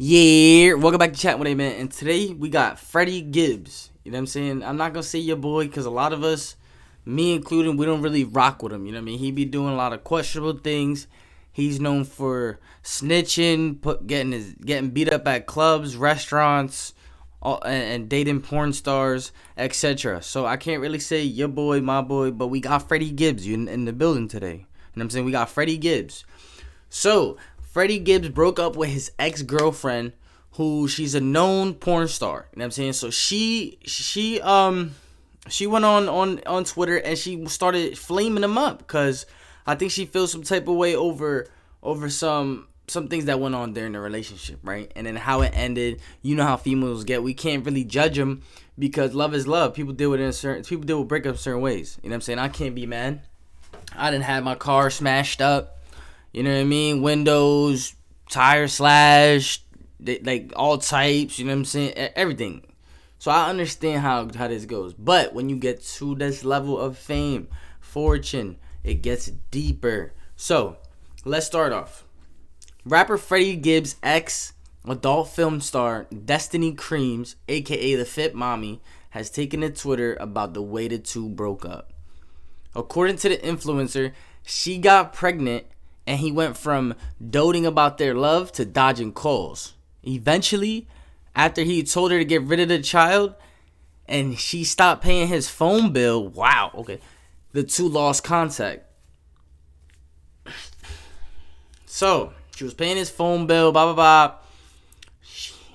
Yeah, welcome back to ChattinWitA, man. And today we got Freddie Gibbs. You know what I'm saying? I'm not gonna say your boy because a lot of us, me including, we don't really rock with him. You know what I mean? He be doing a lot of questionable things. He's known for snitching, getting beat up at clubs, restaurants, and dating porn stars, etc. So I can't really say your boy, my boy, but we got Freddie Gibbs in the building today. You know what I'm saying? We got Freddie Gibbs. So Freddie Gibbs broke up with his ex-girlfriend, who she's a known porn star. You know what I'm saying? So she went on Twitter and she started flaming him up because I think she feels some type of way over some things that went on during the relationship, right? And then how it ended. You know how females get. We can't really judge them because love is love. People deal with breakups certain ways. You know what I'm saying? I can't be mad. I didn't have my car smashed up. You know what I mean? Windows, tires slashed, like all types, you know what I'm saying? Everything. So I understand how this goes. But when you get to this level of fame, fortune, it gets deeper. So let's start off. Rapper Freddie Gibbs' ex adult film star Destini Creams, aka the Fit Mommy, has taken to Twitter about the way the two broke up. According to the influencer, she got pregnant and he went from doting about their love to dodging calls. Eventually, after he told her to get rid of the child and she stopped paying his phone bill, the two lost contact. So, she was paying his phone bill, blah, blah, blah.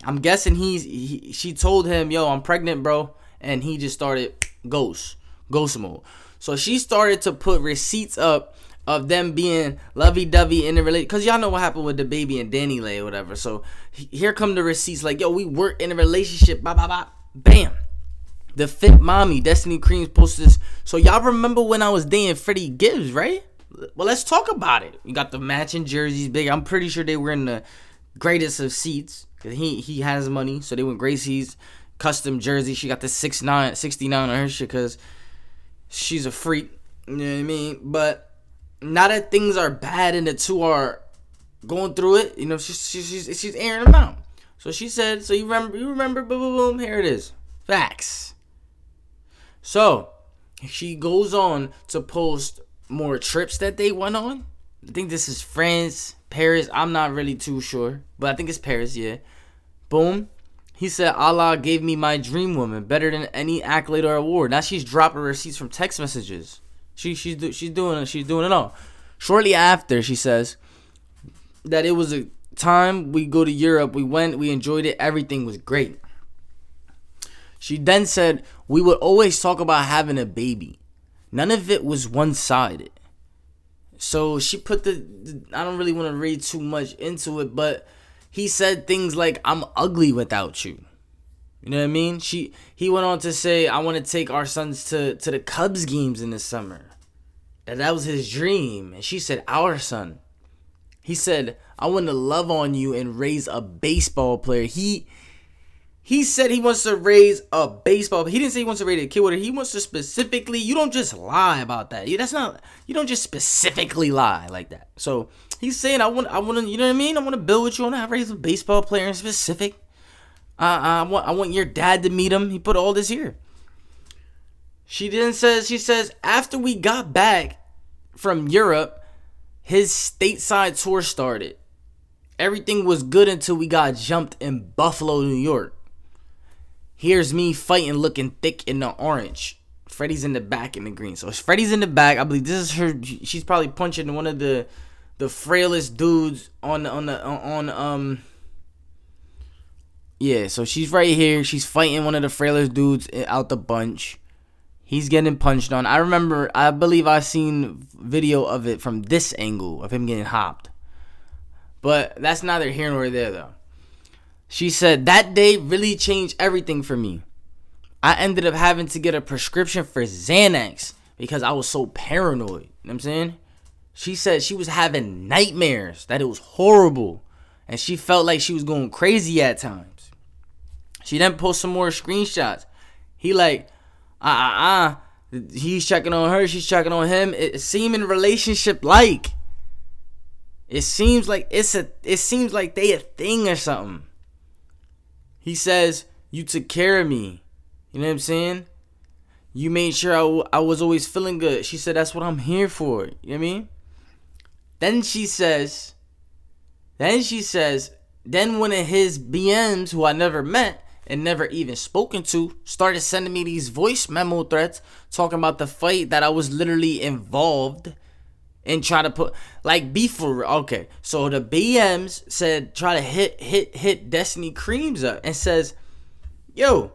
I'm guessing she told him, yo, I'm pregnant, bro. And he just started ghost mode. So she started to put receipts up of them being lovey-dovey in the relationship. Because y'all know what happened with the baby and Danny Lay or whatever. So here come the receipts like, yo, we work in a relationship. Blah, blah, blah. Bam. The Fit Mommy, Destini Creams, posted this. So y'all remember when I was dating Freddie Gibbs, right? Well, let's talk about it. You got the matching jerseys big. I'm pretty sure they were in the greatest of seats. Because he has money. So they went Gracie's custom jersey. She got the 69 on her shit because she's a freak. You know what I mean? But now that things are bad and the two are going through it, you know, she's airing them out. So she said, so you remember, boom, boom, boom, here it is. Facts. So she goes on to post more trips that they went on. I think this is France, Paris. I'm not really too sure, but I think it's Paris, yeah. Boom. He said, Allah gave me my dream woman better than any accolade or award. Now she's dropping receipts from text messages. She's doing it all. Shortly after, she says that it was a time we go to Europe. We went, we enjoyed it. Everything was great. She then said, we would always talk about having a baby. None of it was one-sided. So she put I don't really want to read too much into it, but he said things like, I'm ugly without you. You know what I mean? He went on to say, I want to take our sons to the Cubs games in the summer. And that was his dream. And she said, our son. He said, I want to love on you and raise a baseball player. He said he wants to raise a baseball. He didn't say he wants to raise a kid with her. He wants to specifically, you don't just lie about that. You don't just specifically lie like that. So he's saying, I want to, you know what I mean? I want to build with you. I want to raise a baseball player in specific. I want your dad to meet him. He put all this here. She says, after we got back from Europe, his stateside tour started. Everything was good until we got jumped in Buffalo, New York. Here's me fighting, looking thick in the orange. Freddie's in the back in the green. So Freddie's in the back. I believe this is her. She's probably punching one of the frailest dudes Yeah, so she's right here. She's fighting one of the frailest dudes out the bunch. He's getting punched on. I believe I seen video of it from this angle of him getting hopped. But that's neither here nor there, though. She said, that day really changed everything for me. I ended up having to get a prescription for Xanax because I was so paranoid. You know what I'm saying? She said she was having nightmares, that it was horrible. And she felt like she was going crazy at times. She then posted some more screenshots. He like, he's checking on her, she's checking on him. It seemed in relationship like. It seems like they a thing or something. He says, you took care of me. You know what I'm saying? You made sure I was always feeling good. She said, that's what I'm here for. You know what I mean? Then she says, then one of his BMs, who I never met and never even spoken to, started sending me these voice memo threats talking about the fight that I was literally involved in, trying to put, like, beef for. Okay, so the BMs said, try to hit Destiny Creams up and says, yo,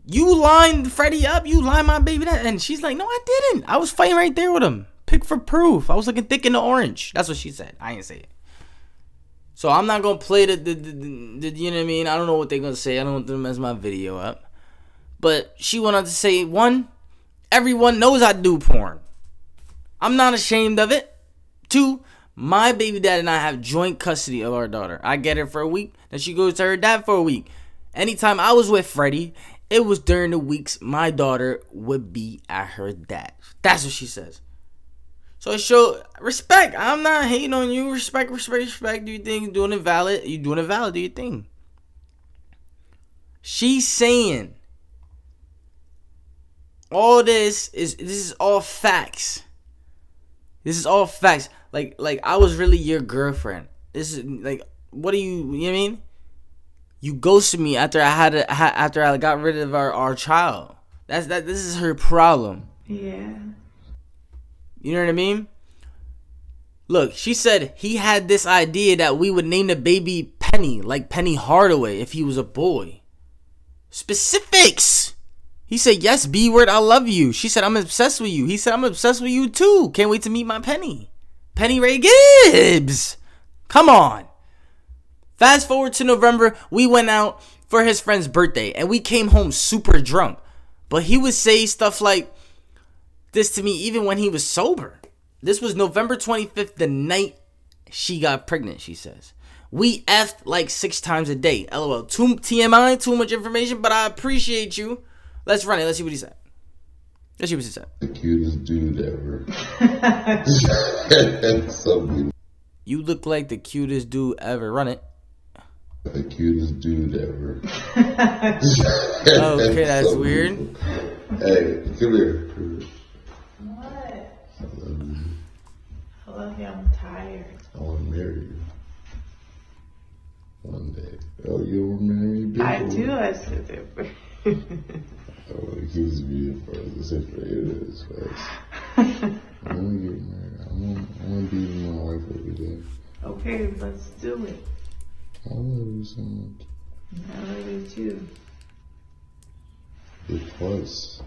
you lined Freddie up, you lined my baby that, and she's like, no, I didn't. I was fighting right there with him. Pick for proof. I was looking thick in the orange. That's what she said. I ain't say it. So I'm not gonna play the you know what I mean? I don't know what they're gonna say. I don't want them to mess my video up. But she went on to say, one, everyone knows I do porn. I'm not ashamed of it. Two, my baby dad and I have joint custody of our daughter. I get her for a week, then she goes to her dad for a week. Anytime I was with Freddie, it was during the weeks my daughter would be at her dad. That's what she says. So it show respect. I'm not hating on you. Respect. Do your thing. You're doing it valid. Do your thing. She's saying all this is all facts. This is all facts. Like I was really your girlfriend. This is like, what do you know what I mean? You ghosted me after I got rid of our child. This is her problem. Yeah. You know what I mean? Look, she said he had this idea that we would name the baby Penny, like Penny Hardaway, if he was a boy. Specifics! He said, yes, B word, I love you. She said, I'm obsessed with you. He said, I'm obsessed with you too. Can't wait to meet my Penny. Penny Ray Gibbs. Come on. Fast forward to November, we went out for his friend's birthday, and we came home super drunk. But he would say stuff like this to me even when he was sober. This was November 25th, the night she got pregnant, she says. We effed like 6 times a day. LOL. Too TMI, too much information, but I appreciate you. Let's run it. Let's see what he said. Let's see what he said. The cutest dude ever. So beautiful. You look like the cutest dude ever. Run it. The cutest dude ever. Okay, that's so weird. Beautiful. Hey, come here. What? I love you. I love you. I'm tired. I want to marry you. One day. Oh, you want to marry me? I do. I said it. Oh, he's beautiful. This is what it is. I want to get married. I want to be with my wife every day. Okay, let's do it. I love you so much. I love you too. You're close.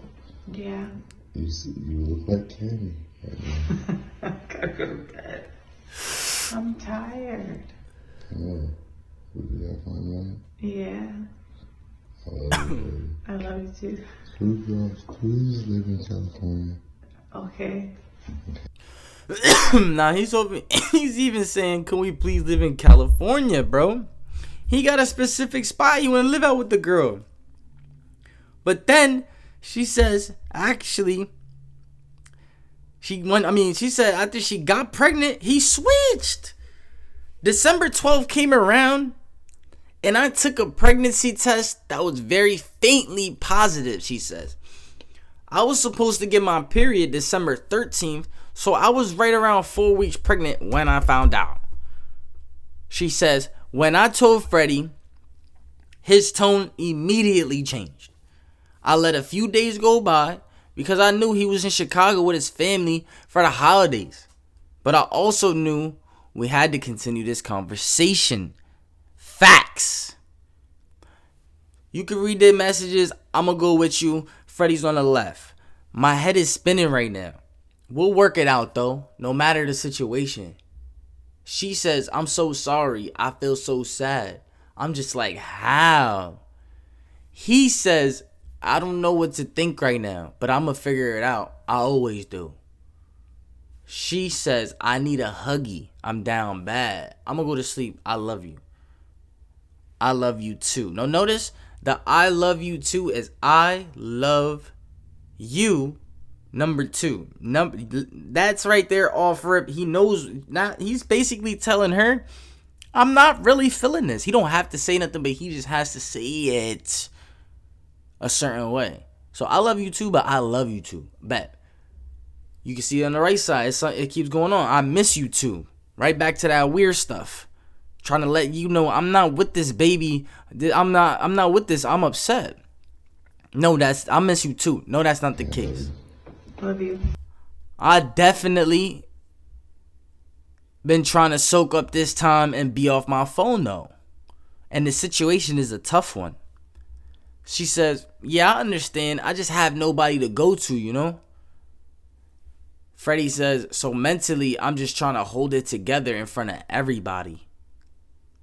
Yeah. You look like Tammy right now. I gotta go to bed. I'm tired. Come on. We got fun, right? Yeah. I love you, baby. I love you too. Please live in California. Okay. Nah, he's even saying, can we please live in California, bro? He got a specific spot he want to live out with the girl. But then she says, actually, she said after she got pregnant, he switched. December 12th came around, and I took a pregnancy test that was very faintly positive, she says. I was supposed to get my period December 13th, so I was right around 4 weeks pregnant when I found out. She says, when I told Freddie, his tone immediately changed. I let a few days go by because I knew he was in Chicago with his family for the holidays. But I also knew we had to continue this conversation. Facts. You can read their messages. I'm going to go with you. Freddie's on the left. My head is spinning right now. We'll work it out though, no matter the situation. She says, I'm so sorry. I feel so sad. I'm just like, how? He says, I don't know what to think right now, but I'm going to figure it out. I always do. She says, I need a huggy. I'm down bad. I'm going to go to sleep. I love you. I love you too. Now notice the I love you too is I love you number 2. That's right there off rip. He knows. He's basically telling her, I'm not really feeling this. He don't have to say nothing, but he just has to say it a certain way. So I love you too, but I love you too. Bet. You can see it on the right side. It keeps going on. I miss you too. Right back to that weird stuff. Trying to let you know I'm not with this baby. I'm not with this. I'm upset. No, I miss you too. No, that's not the case. Love you. I definitely been trying to soak up this time and be off my phone though. And the situation is a tough one. She says, yeah, I understand. I just have nobody to go to, you know? Freddie says, so mentally, I'm just trying to hold it together in front of everybody.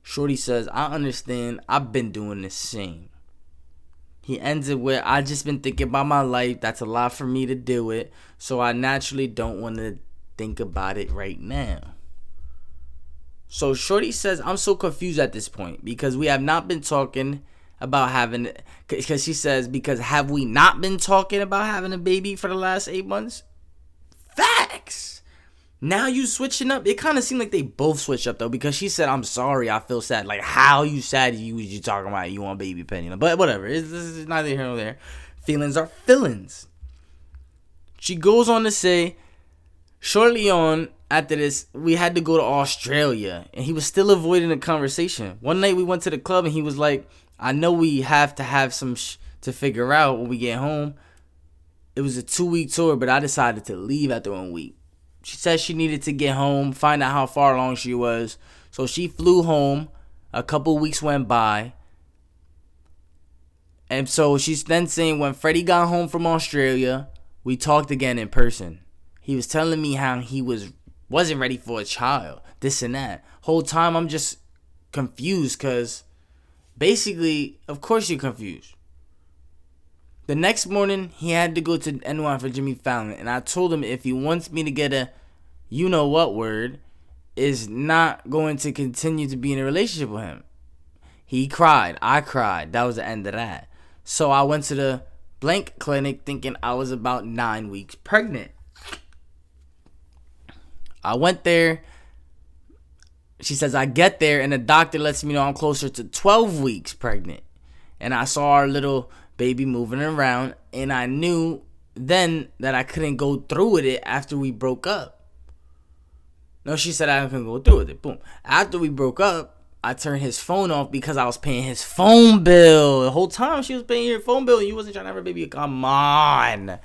Shorty says, I understand. I've been doing the same. He ends it with, I just been thinking about my life. That's a lot for me to deal with. So I naturally don't want to think about it right now. So Shorty says, I'm so confused at this point because we have not been talking about having, because she says, because have we not been talking about having a baby for the last 8 months? Facts. Now you switching up. It kind of seemed like they both switched up though, because she said, I'm sorry, I feel sad. Like, how you sad? You talking about you want baby penny? But whatever. This is neither here nor there. Feelings are feelings. She goes on to say, shortly on after this, we had to go to Australia, and he was still avoiding the conversation. One night we went to the club, and he was like, I know we have to have some to figure out when we get home. It was a 2-week tour, but I decided to leave after 1 week. She said she needed to get home, find out how far along she was. So she flew home. A couple weeks went by. And so she's then saying when Freddie got home from Australia, we talked again in person. He was telling me how he wasn't ready for a child, this and that. Whole time I'm just confused because basically, of course you're confused. The next morning, he had to go to NY for Jimmy Fallon, and I told him if he wants me to get a you-know-what word, is not going to continue to be in a relationship with him. He cried. I cried. That was the end of that. So I went to the blank clinic thinking I was about 9 weeks pregnant. I went there. She says, I get there, and the doctor lets me know I'm closer to 12 weeks pregnant. And I saw our little baby moving around, and I knew then that I couldn't go through with it after we broke up. No, she said I couldn't go through with it. Boom. After we broke up, I turned his phone off because I was paying his phone bill. The whole time she was paying your phone bill, you wasn't trying to have a baby. Come on.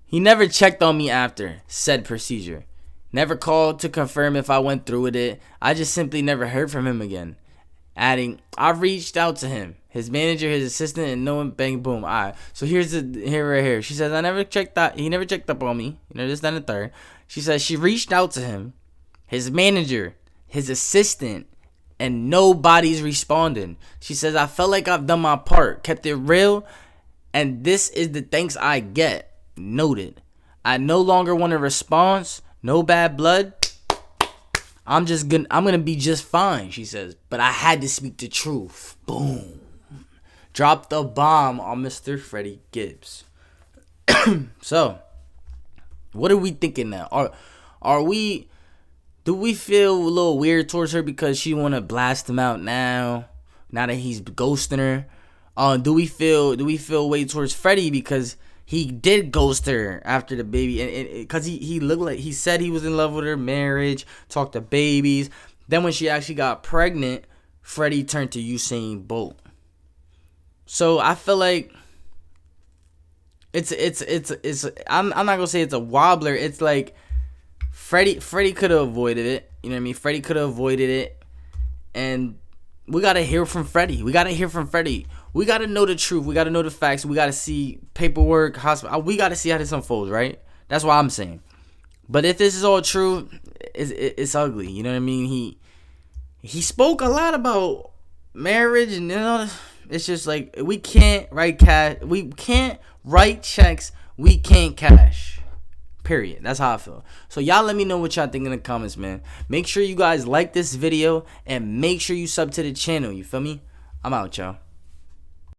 He never checked on me after said procedure. Never called to confirm if I went through with it. I just simply never heard from him again. Adding, I reached out to him, his manager, his assistant, and no one. Bang, boom. All right. So here's right here. She says, I never checked that. He never checked up on me. You know, this, that, and the third. She says she reached out to him, his manager, his assistant, and nobody's responding. She says, I felt like I've done my part, kept it real, and this is the thanks I get. Noted. I no longer want a response. No bad blood. I'm gonna be just fine, she says. But I had to speak the truth. Boom. Drop the bomb on Mr. Freddie Gibbs. So, what are we thinking now? Do we feel a little weird towards her because she wanna blast him out now that he's ghosting her? Do we feel way towards Freddie because he did ghost her after the baby, and because he looked like, he said he was in love with her marriage, talked to babies. Then when she actually got pregnant, Freddie turned to Usain Bolt. So I feel like it's I'm not gonna say it's a wobbler. It's like Freddie could have avoided it. You know what I mean? Freddie could have avoided it, and we gotta hear from Freddie. We gotta know the truth. We gotta know the facts. We gotta see paperwork, hospital. We gotta see how this unfolds, right? That's what I'm saying. But if this is all true, it's ugly. You know what I mean? He spoke a lot about marriage, and it's just like we can't write checks. We can't cash. Period. That's how I feel. So y'all let me know what y'all think in the comments, man. Make sure you guys like this video and make sure you sub to the channel. You feel me? I'm out, y'all.